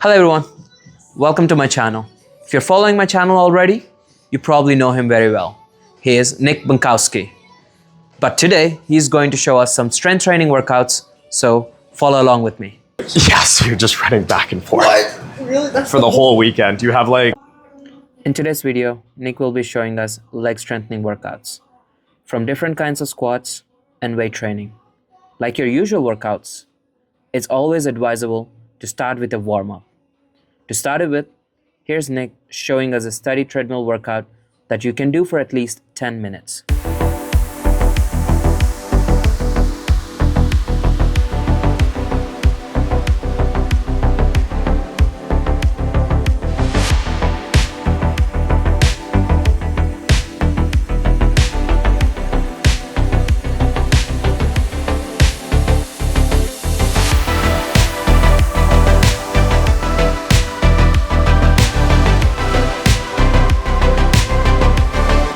Hello everyone, welcome to my channel. If you're following my channel already, you probably know him very well. He is Nick Bonkowsky. But today, he's going to show us some strength training workouts, so follow along with me. Yes, you're just running back and forth. What? Really? That's for the whole weekend. You have like... In today's video, Nick will be showing us leg strengthening workouts from different kinds of squats and weight training. Like your usual workouts, it's always advisable to start with a warm-up. To start it with, here's Nick showing us a steady treadmill workout that you can do for at least 10 minutes.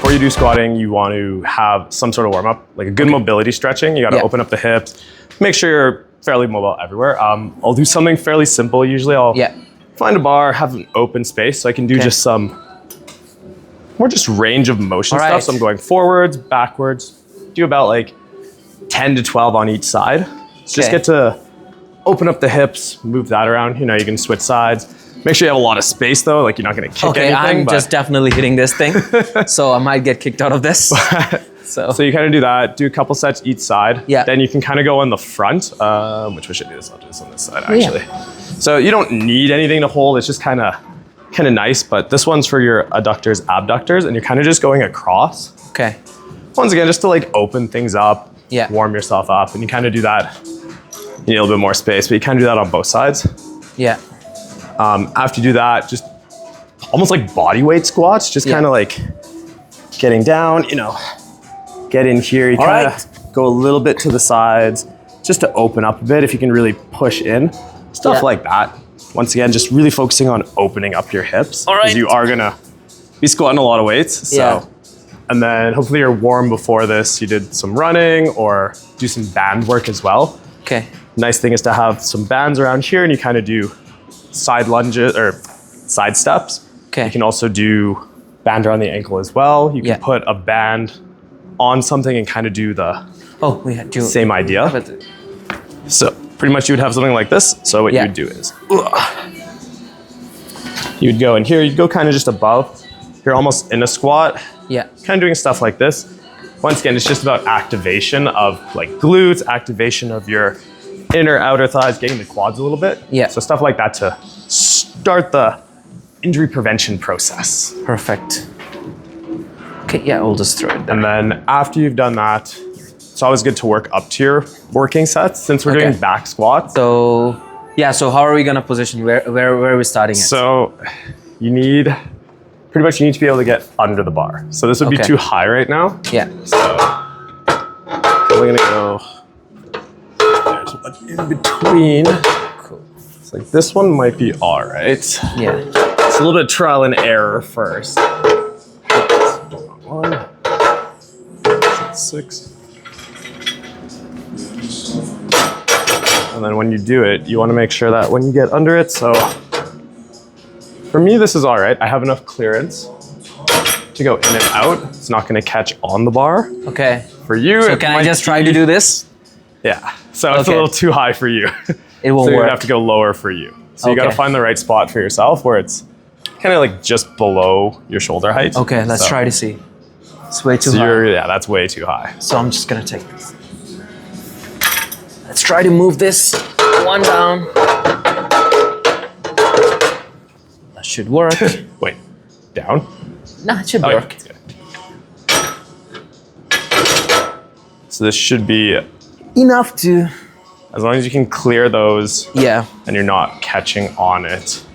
Before you do squatting, you want to have some sort of warm-up, like a good mobility stretching. You got to open up the hips, make sure you're fairly mobile everywhere. I'll do something fairly simple. Usually I'll find a bar, have an open space so I can do just some more just range of motion stuff. So I'm going forwards, backwards, do about like 10 to 12 on each side. So just get to open up the hips, move that around. You know, you can switch sides. Make sure you have a lot of space though, like you're not going to kick anything. I'm just definitely hitting this thing, so I might get kicked out of this. So you kind of do that, do a couple sets each side. Then you can kind of go on the front, which we should do this, I'll do this on this side actually. So you don't need anything to hold, it's just kind of nice, but this one's for your adductors, abductors, and you're kind of just going across. Once again, just to like open things up, warm yourself up, and you kind of do that. You need a little bit more space, but you kind of do that on both sides. After you do that, just almost like body weight squats, just kind of like getting down, you know, get in here. You kind of go a little bit to the sides just to open up a bit if you can really push in, stuff like that. Once again, just really focusing on opening up your hips because you are going to be squatting a lot of weights. And then hopefully you're warm before this. You did some running or do some band work as well. Nice thing is to have some bands around here and you kind of do side lunges or side steps. You can also do band around the ankle as well. You can put a band on something and kind of do the same idea. So pretty much you would have something like this. So what you would do is you would go in here, you'd go kind of just above. You're almost in a squat. Kind of doing stuff like this. Once again, it's just about activation of like glutes, activation of your inner, outer thighs, getting the quads a little bit. So stuff like that to start the injury prevention process. Perfect. Okay, we'll just throw it there. And then after you've done that, it's always good to work up to your working sets since we're doing back squats. So how are we gonna position? Where are we starting at? So you need to be able to get under the bar. So this would be too high right now. So we're gonna go in between. It's like this one might be all right. It's a little bit of trial and error first. 1, 6. And then when you do it, you want to make sure that when you get under it, so for me, this is all right. I have enough clearance to go in and out. It's not going to catch on the bar. For you, so can I just try to do this? So it's a little too high for you. It won't so work. You have to go lower for you. So you got to find the right spot for yourself where it's kind of like just below your shoulder height. Let's try to see. It's way too high. That's way too high. So I'm just gonna take this. Let's try to move this one down. That should work. Wait, down? No, it should work. So this should be enough to... As long as you can clear those and you're not catching on it.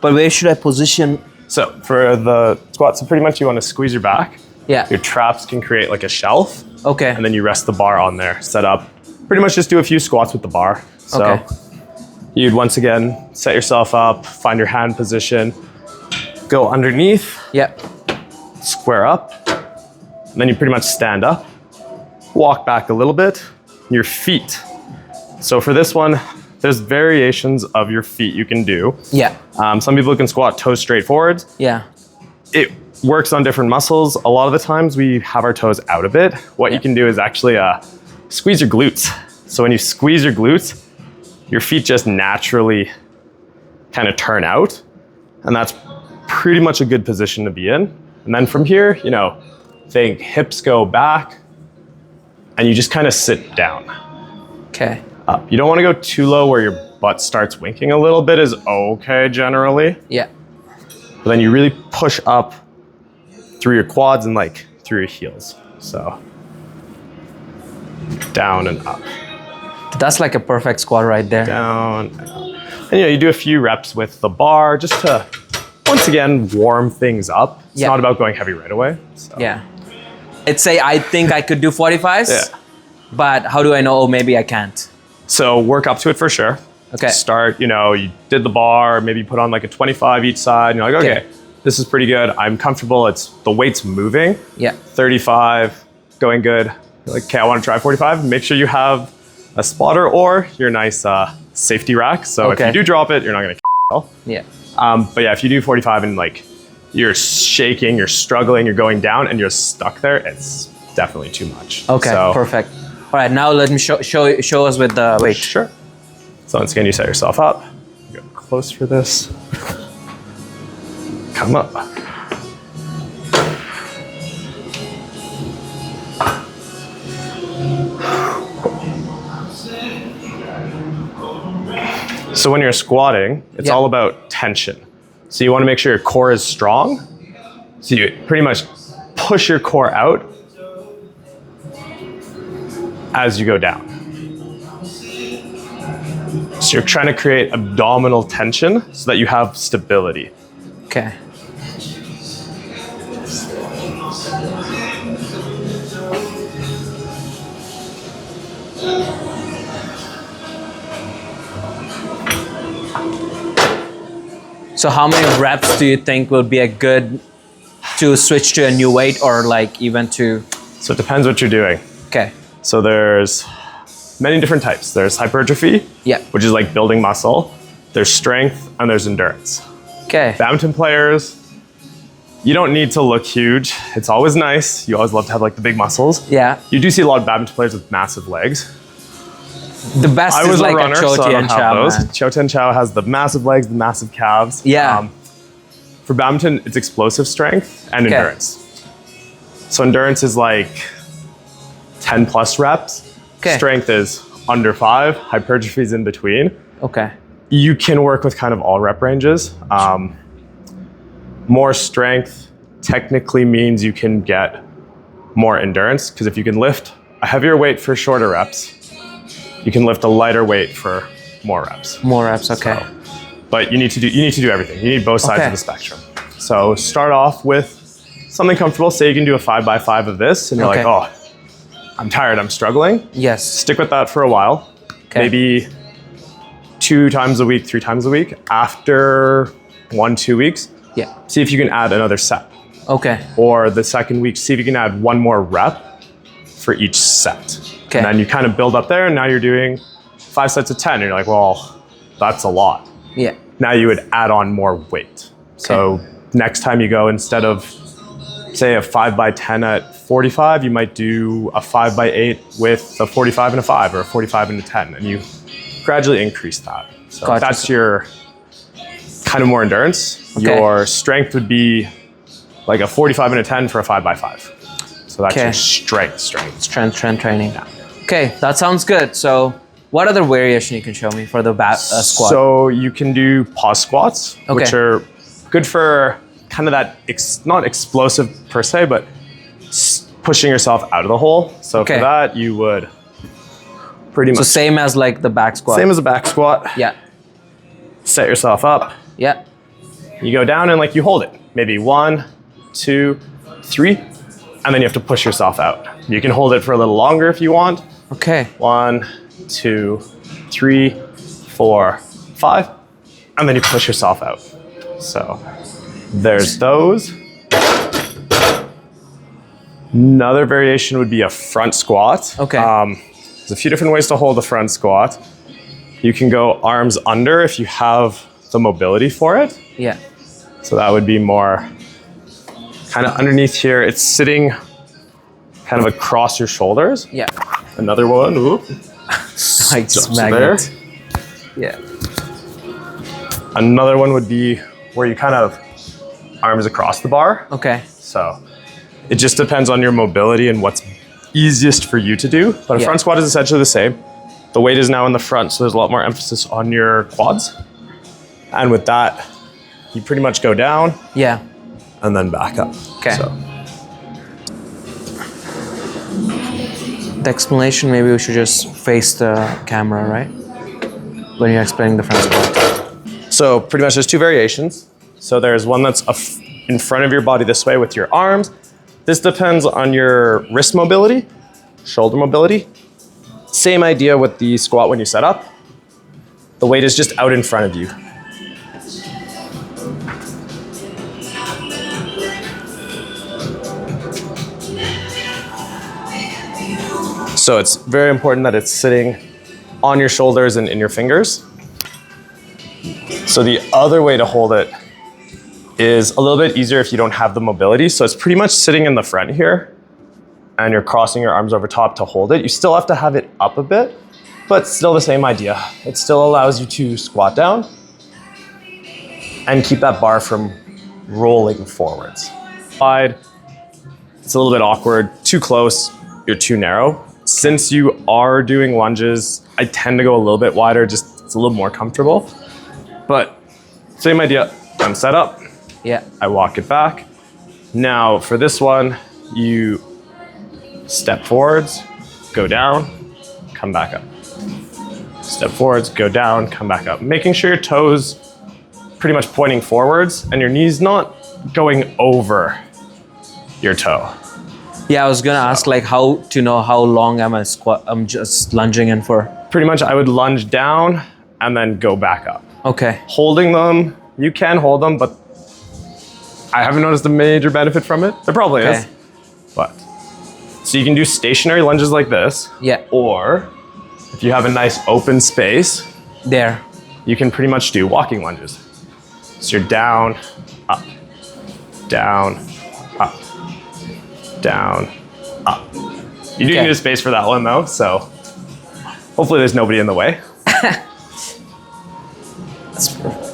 But where should I position? So for the squat, so pretty much you want to squeeze your back. Your traps can create like a shelf. And then you rest the bar on there, set up. Pretty much just do a few squats with the bar. So you'd once again set yourself up, find your hand position, go underneath, square up, and then you pretty much stand up, walk back a little bit, your feet. So for this one, there's variations of your feet you can do. Yeah. Some people can squat toes straight forwards. Yeah. It works on different muscles. A lot of the times we have our toes out a bit. What you can do is actually squeeze your glutes. So when you squeeze your glutes, your feet just naturally kind of turn out. And that's pretty much a good position to be in. And then from here, you know, think hips go back and you just kind of sit down. Okay. Up. You don't want to go too low where your butt starts winking a little bit is okay generally. Yeah. But then you really push up through your quads and like through your heels. So down and up. That's like a perfect squat right there. Down and up. And you know, you do a few reps with the bar just to, once again, warm things up. It's not about going heavy right away. So. Yeah. It's say I think I could do 45s, Yeah. but how do I know, oh, maybe I can't? So work up to it for sure. Okay. Start, you know, you did the bar, maybe you put on like a 25 each side, and you're like, okay, this is pretty good. I'm comfortable. It's the weight's moving. Yeah. 35, going good. You're like, okay, I want to try 45. Make sure you have a spotter or your nice safety rack. So if you do drop it, you're not going to kill. Yeah. But yeah, if you do 45 and like you're shaking, you're struggling, you're going down and you're stuck there, it's definitely too much. Okay, so, perfect. All right, now let me show us with the weight. Sure. So once again, you set yourself up. Go close for this. Come up. So when you're squatting, it's all about tension. So you want to make sure your core is strong. So you pretty much push your core out as you go down. So you're trying to create abdominal tension so that you have stability. Okay. So how many reps do you think will be a good to switch to a new weight or like even to? So it depends what you're doing. Okay. So there's many different types. There's hypertrophy, which is like building muscle. There's strength and there's endurance. Okay. Badminton players, you don't need to look huge. It's always nice. You always love to have like the big muscles. Yeah. You do see a lot of badminton players with massive legs. The best I was is like a runner, a so I don't have those. man. Chou Tian Chow has the massive legs, the massive calves. Yeah. For badminton, it's explosive strength and endurance. So endurance is like 10 plus reps. Strength is under 5. Hypertrophy is in between. Okay. You can work with kind of all rep ranges. More strength technically means you can get more endurance because if you can lift a heavier weight for shorter reps, you can lift a lighter weight for more reps. More reps, okay. So, but you need to do everything. You need both sides of the spectrum. So start off with something comfortable. Say you can do a 5x5 of this and you're like, oh, I'm tired, I'm struggling. Yes. Stick with that for a while. Maybe 2 times a week, 3 times a week. After 1-2 weeks, see if you can add another set. Okay. Or the second week, see if you can add 1 more rep for each set. And then you kind of build up there and now you're doing 5 sets of 10 and you're like, well, that's a lot. Yeah. Now you would add on more weight. So next time you go, instead of say a 5x10 at 45, you might do a 5x8 with a 45 and a 5 or a 45 and a 10 and you gradually increase that. So that's your kind of more endurance. Your strength would be like a 45 and a 10 for a 5x5. So that's your strength training. Yeah. Okay, that sounds good. So what other variation you can show me for the squat? So you can do pause squats, which are good for kind of that, not explosive per se, but pushing yourself out of the hole. So for that, you would pretty much. So same as like the back squat. Same as a back squat. Yeah. Set yourself up. Yeah. You go down and like you hold it. Maybe 1, 2, 3, and then you have to push yourself out. You can hold it for a little longer if you want. Okay. 1, 2, 3, 4, 5, and then you push yourself out. So there's those. Another variation would be a front squat. Okay. There's a few different ways to hold a front squat. You can go arms under if you have the mobility for it. Yeah. So that would be more kind of underneath here. It's sitting kind of across your shoulders. Yeah. Another one. Whoop. Like magnet. Yeah. Another one would be where you kind of arms across the bar. Okay. So it just depends on your mobility and what's easiest for you to do. But a front squat is essentially the same. The weight is now in the front, so there's a lot more emphasis on your quads. And with that, you pretty much go down. Yeah. And then back up. Okay. So. The explanation, maybe we should just face the camera, right? When you're explaining the front squat. So pretty much there's two variations. So there's one that's in front of your body this way with your arms. This depends on your wrist mobility, shoulder mobility. Same idea with the squat when you set up. The weight is just out in front of you. So it's very important that it's sitting on your shoulders and in your fingers. So the other way to hold it is a little bit easier if you don't have the mobility. So it's pretty much sitting in the front here and you're crossing your arms over top to hold it. You still have to have it up a bit, but still the same idea. It still allows you to squat down and keep that bar from rolling forwards. Wide, it's a little bit awkward. Too close, you're too narrow. Since you are doing lunges, I tend to go a little bit wider, just it's a little more comfortable. But same idea, I'm set up. Yeah. I walk it back. Now for this one, you step forwards, go down, come back up. Step forwards, go down, come back up. Making sure your toes pretty much pointing forwards and your knees not going over your toe. Yeah, I was gonna ask like how to know how long I'm just lunging in for. Pretty much I would lunge down and then go back up. Okay. Holding them, you can hold them, but I haven't noticed a major benefit from it. There probably is, but. So you can do stationary lunges like this. Yeah. Or if you have a nice open space. There. You can pretty much do walking lunges. So you're down, up, down, up, down, up. You do need a space for that one though, so hopefully there's nobody in the way. That's perfect.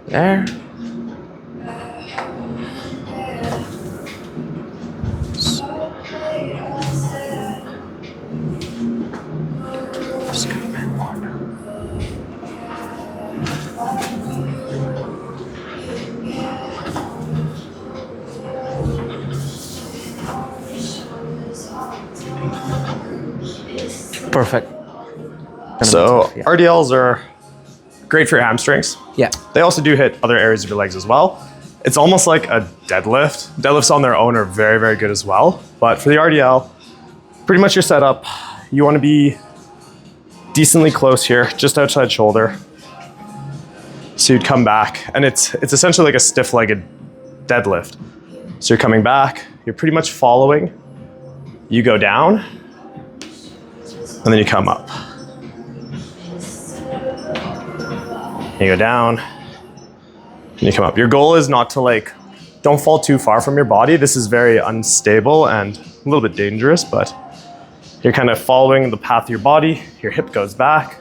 There. Perfect. So RDLs are great for your hamstrings. Yeah. They also do hit other areas of your legs as well. It's almost like a deadlift. Deadlifts on their own are very, very good as well. But for the RDL, pretty much your setup, you want to be decently close here, just outside shoulder. So you'd come back, and it's essentially like a stiff-legged deadlift. So you're coming back, you're pretty much following. You go down, and then you come up. You go down, and you come up. Your goal is not to don't fall too far from your body. This is very unstable and a little bit dangerous, but you're kind of following the path of your body. Your hip goes back,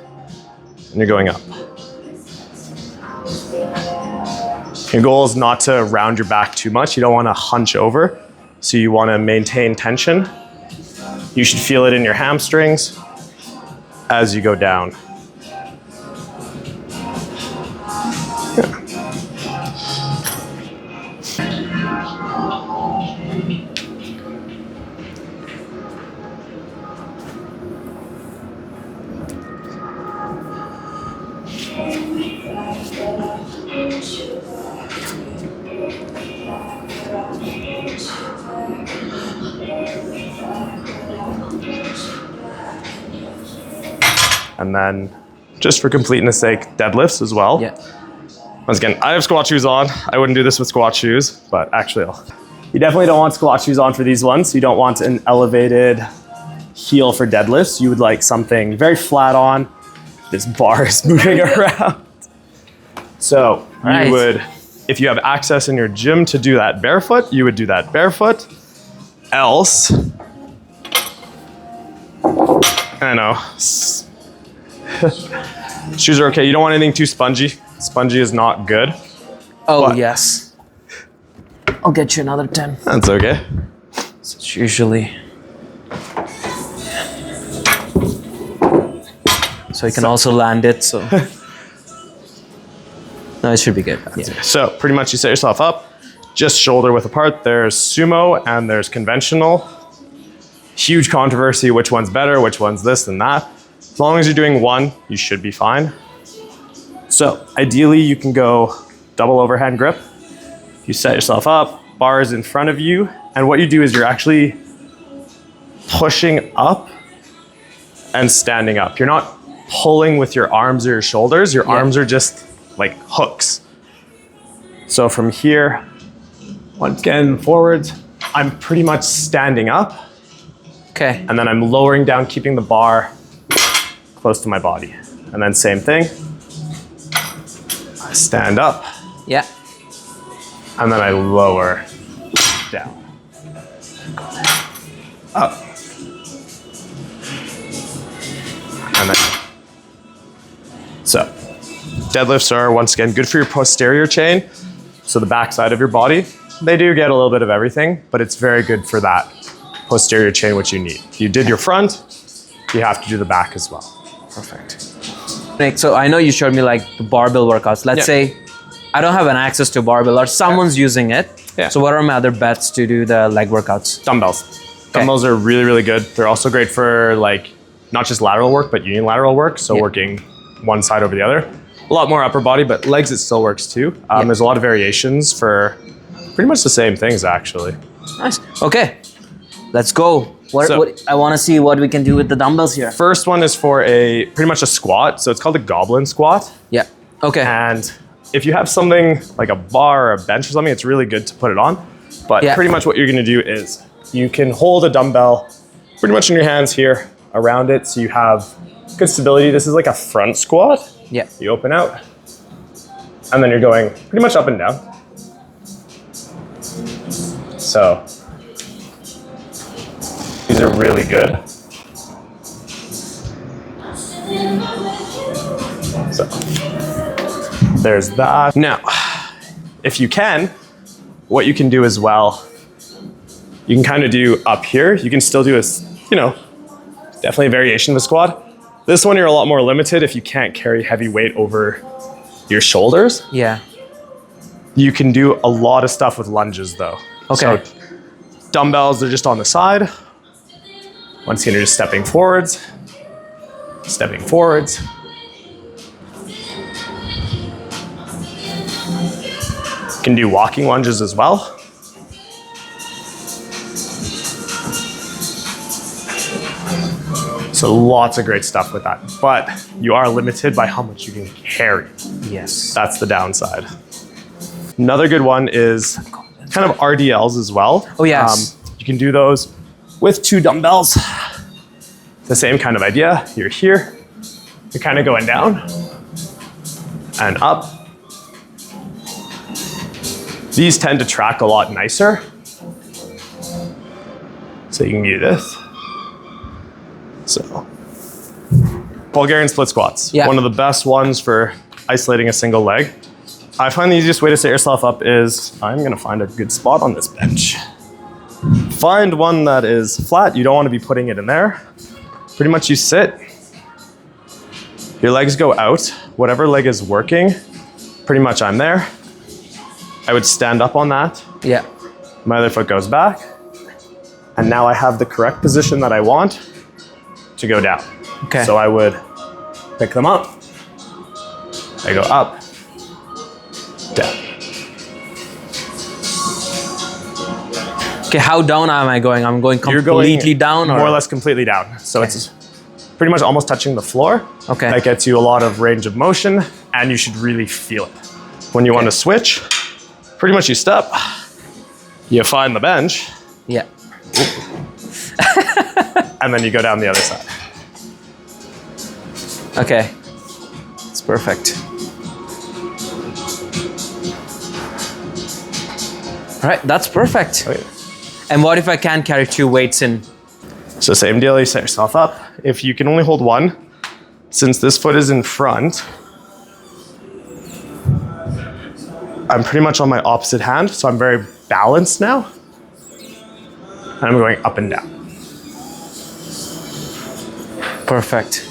and you're going up. Your goal is not to round your back too much. You don't want to hunch over, so you want to maintain tension. You should feel it in your hamstrings as you go down. And then, just for completeness sake, deadlifts as well. Yeah. Once again, I have squat shoes on. I wouldn't do this with squat shoes, but actually you definitely don't want squat shoes on for these ones. You don't want an elevated heel for deadlifts, you would like something very flat on. This bar is moving around. So Right. you would, if you have access in your gym to do that barefoot, you would do that barefoot. Else, I know, shoes are okay. You don't want anything too spongy. Spongy is not good. Oh, But- yes. I'll get you another 10. That's okay. It's usually... So you can also land it, so... No, it should be good. Yeah. So pretty much you set yourself up, just shoulder width apart. There's sumo and there's conventional. Huge controversy, which one's better, which one's this and that. As long as you're doing one, you should be fine. So ideally you can go double overhand grip. You set yourself up, bar is in front of you, and what you do is you're actually pushing up and standing up. You're not pulling with your arms or your shoulders. Your arms are just like hooks. So from here, once again, forwards, I'm pretty much standing up, Okay. and then I'm lowering down, keeping the bar close to my body. And then same thing, I stand up, Yeah. and then I lower down. Up. And then, so deadlifts are, once again, good for your posterior chain. So the back side of your body, they do get a little bit of everything, but it's very good for that posterior chain, which you need. If you did your front, you have to do the back as well. Perfect. Nick, so I know you showed me like the barbell workouts. Let's say I don't have an access to barbell or someone's using it. Yeah. So what are my other bets to do the leg workouts? Dumbbells. Dumbbells are really, really good. They're also great for like, not just lateral work, but unilateral work. So working one side over the other. A lot more upper body, but legs, it still works too. There's a lot of variations for pretty much the same things actually. Nice. Okay. Let's go. What I want to see what we can do with the dumbbells here. First one is for pretty much a squat. So it's called a goblin squat. Yeah. Okay. And if you have something like a bar or a bench or something, it's really good to put it on. But pretty much what you're gonna do is you can hold a dumbbell pretty much in your hands here around it. So you have good stability. This is like a front squat. Yeah. You open out and then you're going pretty much up and down. So these are really good. So there's that. Now, if you can, what you can do as well, you can kind of do up here. You can still do a, definitely a variation of a squat. This one, you're a lot more limited if you can't carry heavy weight over your shoulders. Yeah. You can do a lot of stuff with lunges though. Okay. So dumbbells, they're just on the side. Once again, you're just stepping forwards. You can do walking lunges as well. So lots of great stuff with that, but you are limited by how much you can carry. Yes. That's the downside. Another good one is kind of RDLs as well. Oh, yes. You can do those with 2 dumbbells. The same kind of idea. You're here, you're kind of going down and up. These tend to track a lot nicer. So you can do this. So, Bulgarian split squats. Yeah. One of the best ones for isolating a single leg. I find the easiest way to set yourself up is, I'm gonna find a good spot on this bench. Find one that is flat. You don't wanna be putting it in there. Pretty much you sit, your legs go out, whatever leg is working, pretty much I'm there. I would stand up on that. Yeah. My other foot goes back. And now I have the correct position that I want to go down. Okay. So I would pick them up. I go up, down. Okay, how down am I going? I'm going You're completely down? More or less completely down. So it's pretty much almost touching the floor. Okay. That gets you a lot of range of motion and you should really feel it. When you want to switch, pretty much you step, you find the bench. Yeah. And then you go down the other side. Okay, it's perfect. All right, that's perfect. Okay. And what if I can't carry 2 weights in? So same deal, you set yourself up. If you can only hold one, since this foot is in front, I'm pretty much on my opposite hand, so I'm very balanced now. And I'm going up and down. Perfect.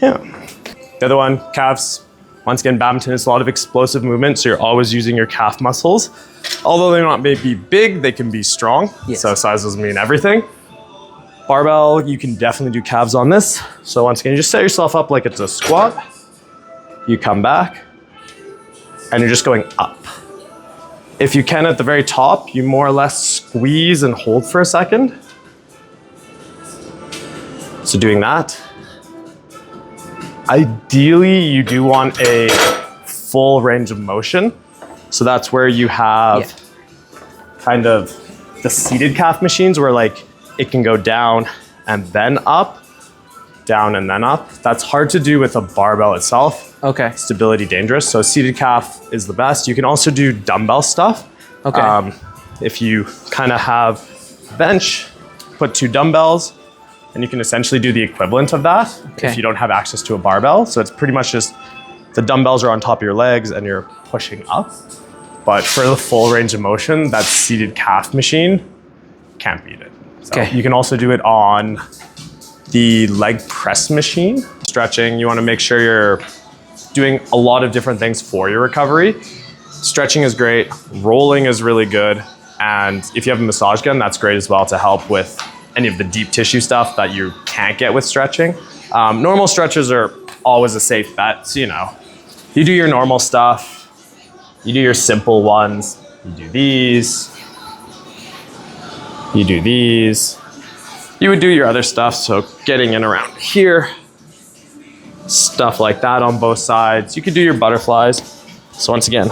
Yeah. The other one, calves. Once again, badminton is a lot of explosive movement, so you're always using your calf muscles. Although they're not maybe big, they can be strong. Yes. So size doesn't mean everything. Barbell, you can definitely do calves on this. So once again, you just set yourself up like it's a squat. You come back, and you're just going up. If you can, at the very top, you more or less squeeze and hold for a second. So doing that. Ideally, you do want a full range of motion. So that's where you have kind of the seated calf machines where like it can go down and then up, down and then up. That's hard to do with a barbell itself. Okay. Stability dangerous. So seated calf is the best. You can also do dumbbell stuff. Okay. If you kind of have bench, put 2 dumbbells, and you can essentially do the equivalent of that if you don't have access to a barbell. So it's pretty much just the dumbbells are on top of your legs and you're pushing up. But for the full range of motion, that seated calf machine can't beat it. So you can also do it on the leg press machine. Stretching, you want to make sure you're doing a lot of different things for your recovery. Stretching is great, rolling is really good, and if you have a massage gun, that's great as well to help with any of the deep tissue stuff that you can't get with stretching. Normal stretches are always a safe bet. So, you know, you do your normal stuff, you do your simple ones, you do these, you do these. You would do your other stuff, so getting in around here, stuff like that on both sides. You could do your butterflies. So once again,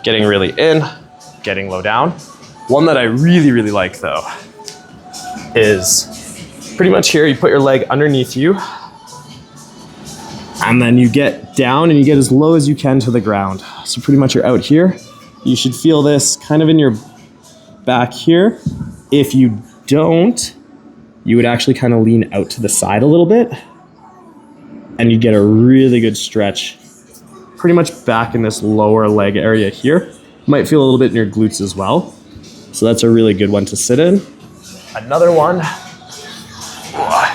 getting really in, getting low down. One that I really, really like though, is pretty much here, you put your leg underneath you, and then you get down and you get as low as you can to the ground. So pretty much you're out here. You should feel this kind of in your back here. If you don't, you would actually kind of lean out to the side a little bit, and you get a really good stretch pretty much back in this lower leg area here. You might feel a little bit in your glutes as well. So that's a really good one to sit in. Another one,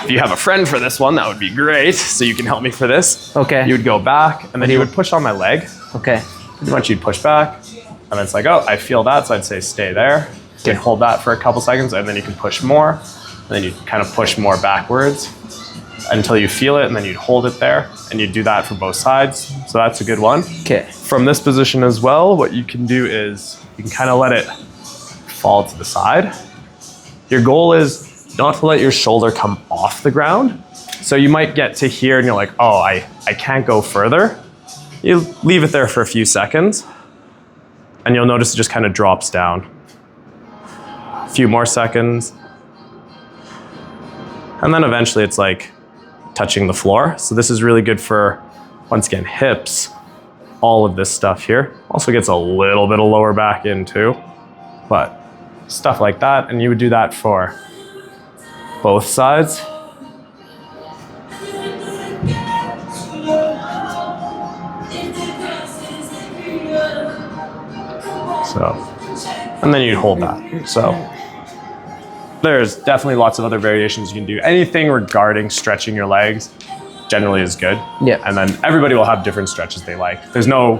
if you have a friend for this one, that would be great. So you can help me for this. Okay. You would go back and then you would push on my leg. Okay. Pretty much you'd push back and then it's like, oh, I feel that. So I'd say stay there. You can hold that for a couple seconds and then you can push more. And then you kind of push more backwards until you feel it and then you'd hold it there. And you'd do that for both sides. So that's a good one. Okay. From this position as well, what you can do is you can kind of let it fall to the side. Your goal is not to let your shoulder come off the ground. So you might get to here and you're like, oh, I can't go further. You leave it there for a few seconds and you'll notice it just kind of drops down. A few more seconds. And then eventually it's like touching the floor. So this is really good for, once again, hips, all of this stuff here. Also gets a little bit of lower back in too, but stuff like that. And you would do that for both sides. So, and then you'd hold that. So there's definitely lots of other variations you can do. Anything regarding stretching your legs generally is good. Yeah. And then everybody will have different stretches they like. There's no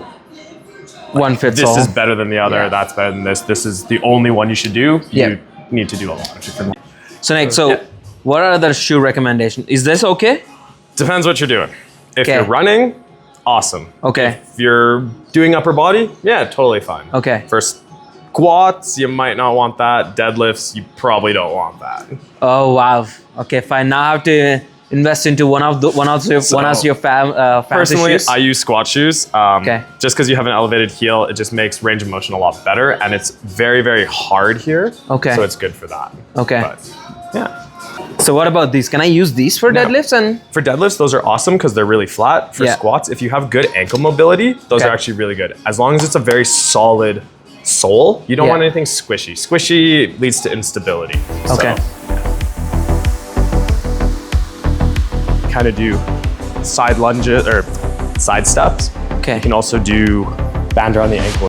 one fits all. This is better than the other. That's better than this. This is the only one you should do. You need to do a lot of different. So Nick, what are other shoe recommendations? Is this okay? Depends what you're doing. If you're running, awesome. Okay. If you're doing upper body, yeah, totally fine. Okay. For squats, you might not want that. Deadlifts, you probably don't want that. Oh wow. Okay, fine. Now I have to invest into one of your fancy personally, shoes. I use squat shoes. Just because you have an elevated heel, it just makes range of motion a lot better, and it's very, very hard here. Okay. So it's good for that. Okay. But, yeah. So what about these? Can I use these for deadlifts? And for deadlifts, those are awesome because they're really flat. For squats, if you have good ankle mobility, those are actually really good. As long as it's a very solid sole, you don't want anything squishy. Squishy leads to instability. Okay. Kind of do side lunges or side steps. Okay. You can also do band around the ankle